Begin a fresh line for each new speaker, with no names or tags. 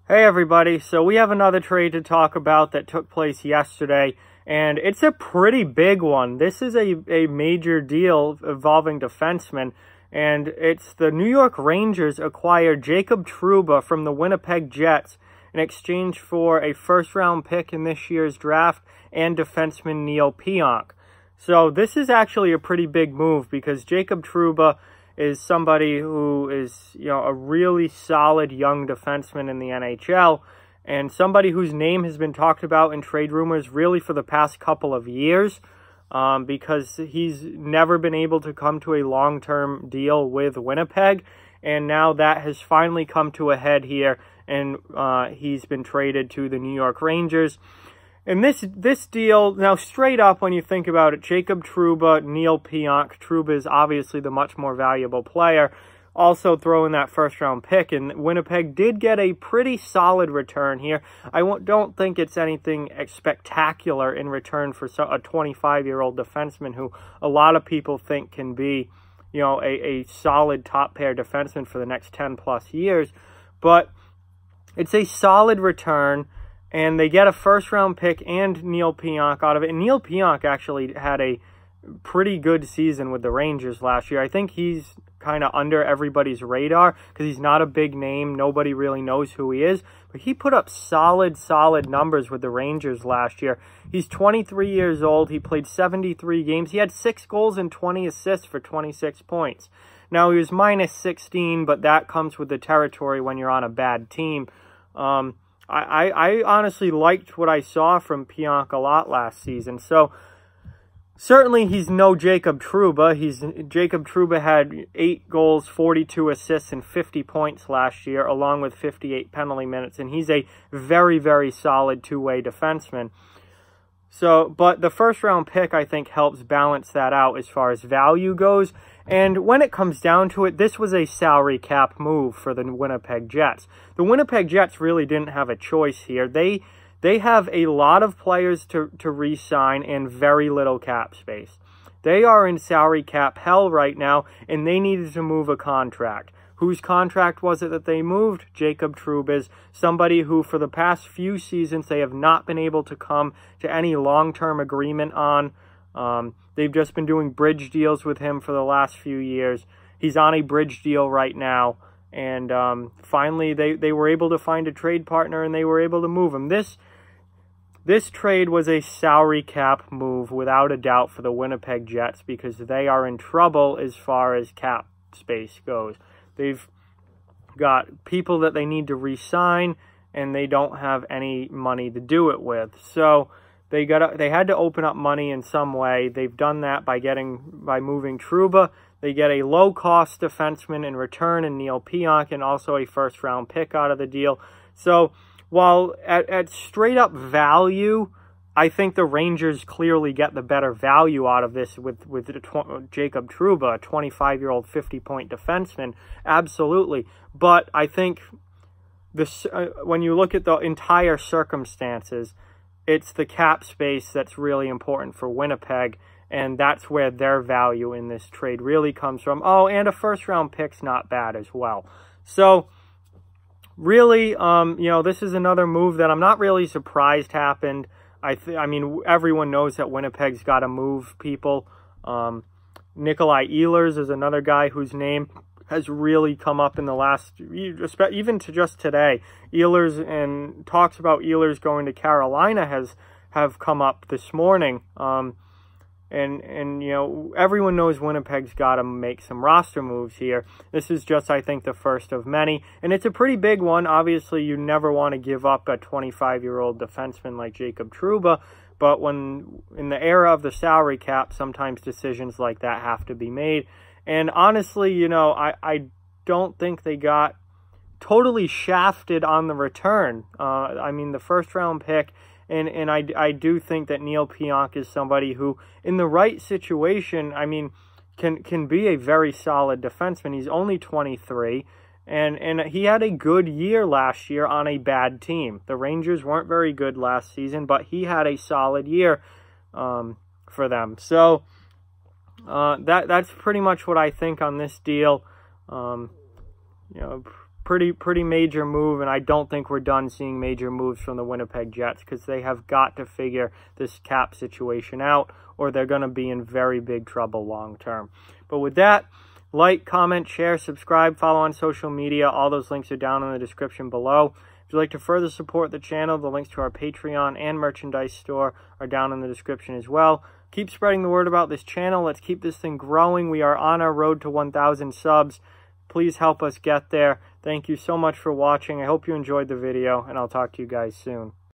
Hey everybody, so we have another trade to talk about that took place yesterday, and it's a pretty big one. This is a major deal involving defensemen, and it's the New York Rangers acquired Jacob Trouba from the Winnipeg Jets in exchange for a first-round pick in this year's draft and defenseman Neal Pionk. So this is actually a pretty big move because Jacob Trouba is somebody who is, a really solid young defenseman in the NHL, and somebody whose name has been talked about in trade rumors really for the past couple of years, because he's never been able to come to a long-term deal with Winnipeg, and now that has finally come to a head here, and he's been traded to the New York Rangers. And this deal, now straight up when you think about it, Jacob Trouba, Neal Pionk. Trouba is obviously the much more valuable player. Also throw in that first-round pick, and Winnipeg did get a pretty solid return here. I don't think it's anything spectacular in return for a 25-year-old defenseman who a lot of people think can be, a solid top-pair defenseman for the next 10-plus years. But it's a solid return. And they get a first-round pick and Neal Pionk out of it. And Neal Pionk actually had a pretty good season with the Rangers last year. I think he's kind of under everybody's radar because he's not a big name. Nobody really knows who he is. But he put up solid numbers with the Rangers last year. He's 23 years old. He played 73 games. He had 6 goals and 20 assists for 26 points. Now, he was minus 16, but that comes with the territory when you're on a bad team. I honestly liked what I saw from Pionk a lot last season. So, certainly he's no Jacob Trouba. Jacob Trouba had 8 goals, 42 assists, and 50 points last year, along with 58 penalty minutes. And he's a very, very solid two-way defenseman. So, but the first-round pick, I think, helps balance that out as far as value goes. And when it comes down to it, this was a salary cap move for the Winnipeg Jets. The Winnipeg Jets really didn't have a choice here. They have a lot of players to re-sign and very little cap space. They are in salary cap hell right now, and they needed to move a contract. Whose contract was it that they moved? Jacob Trouba's, somebody who for the past few seasons they have not been able to come to any long-term agreement on. They've just been doing bridge deals with him for the last few years. He's on a bridge deal right now, and finally they were able to find a trade partner and they were able to move him. This trade was a salary cap move without a doubt for the Winnipeg Jets because they are in trouble as far as cap space goes. They've got people that they need to re-sign, and they don't have any money to do it with. So they had to open up money in some way. They've done that by moving Trouba. They get a low-cost defenseman in return in Neal Pionk, and also a first-round pick out of the deal. So while at straight-up value, I think the Rangers clearly get the better value out of this with Jacob Trouba, a 25-year-old 50-point defenseman. Absolutely. But I think when you look at the entire circumstances, it's the cap space that's really important for Winnipeg, and that's where their value in this trade really comes from. Oh, and a first-round pick's not bad as well. So really, this is another move that I'm not really surprised happened. I mean, everyone knows that Winnipeg's got to move people. Nikolai Ehlers is another guy whose name has really come up in the last, even to just today. Ehlers, and talks about Ehlers going to Carolina have come up this morning. And everyone knows Winnipeg's got to make some roster moves here. This is just, I think, the first of many. And it's a pretty big one. Obviously, you never want to give up a 25-year-old defenseman like Jacob Trouba. But when in the era of the salary cap, sometimes decisions like that have to be made. And honestly, I don't think they got totally shafted on the return. I mean, the first-round pick. And I do think that Neal Pionk is somebody who, in the right situation, I mean, can be a very solid defenseman. He's only 23, and he had a good year last year on a bad team. The Rangers weren't very good last season, but he had a solid year for them. So that's pretty much what I think on this deal. pretty major move, and I don't think we're done seeing major moves from the Winnipeg Jets, because they have got to figure this cap situation out, or they're going to be in very big trouble long term. But with that, like, comment, share, subscribe, follow on social media. All those links are down in the description below. If you'd like to further support the channel, the links to our Patreon and merchandise store are down in the description as well. Keep spreading the word about this channel. Let's keep this thing growing. We are on our road to 1,000 subs. Please help us get there. Thank you so much for watching. I hope you enjoyed the video, and I'll talk to you guys soon.